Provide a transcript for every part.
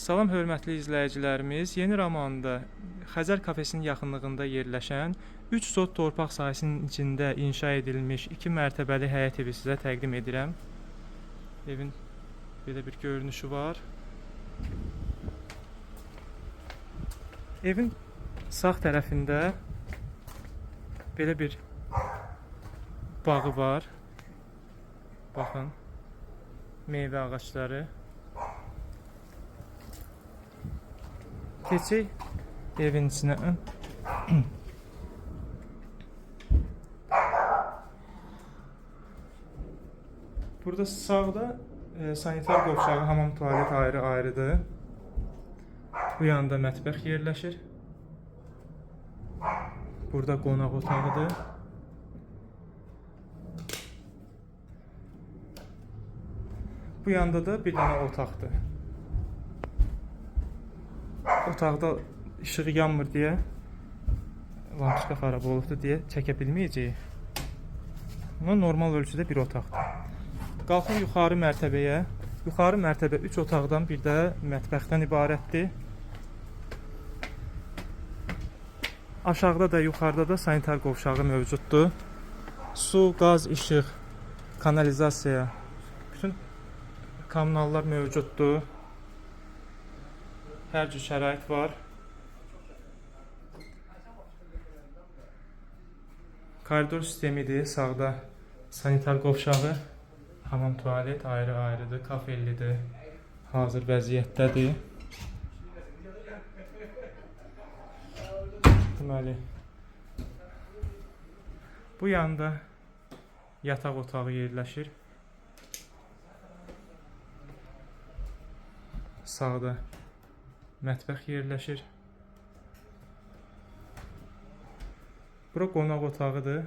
Salam hörmətli izləyicilərimiz, Yeni Romanda Xəzər kafesinin yaxınlığında yerləşən 3 sot torpaq sahəsinin içində inşa edilmiş 2 mərtəbəli həyət evi sizə təqdim edirəm. Evin belə bir görünüşü var. Evin sağ tərəfində belə bir bağı var. Baxın, meyvə ağacları. Keçək evin içinə. Burada sağda sanitar qovşağı, hamam, tualet ayrı-ayrıdır. Bu yanda mətbəx yerləşir. Burada qonaq otağıdır. Bu yanda da bir dənə otaqdır. Otaqda işığı yanmır deyə, lampiska xarab olubdur deyə çəkə bilməyəcəyik. Amma normal ölçüdə bir otaqdır. Qalxın yuxarı mərtəbəyə. Yuxarı mərtəbə 3 otaqdan bir də mətbəxdən ibarətdir. Aşağıda da, yuxarıda da sanitar qovşağı mövcuddur. Su, qaz, işıq, kanalizasiya, bütün kommunallar mövcuddur. Hər cür şərait var. Koridor sistemidir. Sağda sanitar qovşağı, hamam, tualet ayrı-ayrıdır, kafellidir, hazır vəziyyətdədir. Deməli, bu yanda yataq otağı yerləşir. Sağda mətbəx yerləşir. Bura qonaq otağıdır.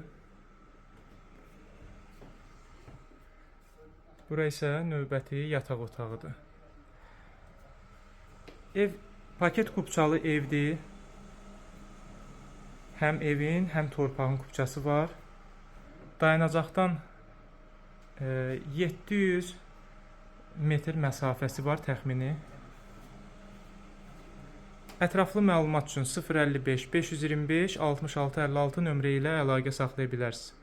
Bura isə növbəti yataq otağıdır. Ev paket kupçalı evdir. Həm evin, həm torpağın kupçası var. Dayanacaqdan 700 metr məsafəsi var təxmini. Ətraflı məlumat üçün 055 525 66 56 nömrə ilə əlaqə saxlaya bilərsiniz.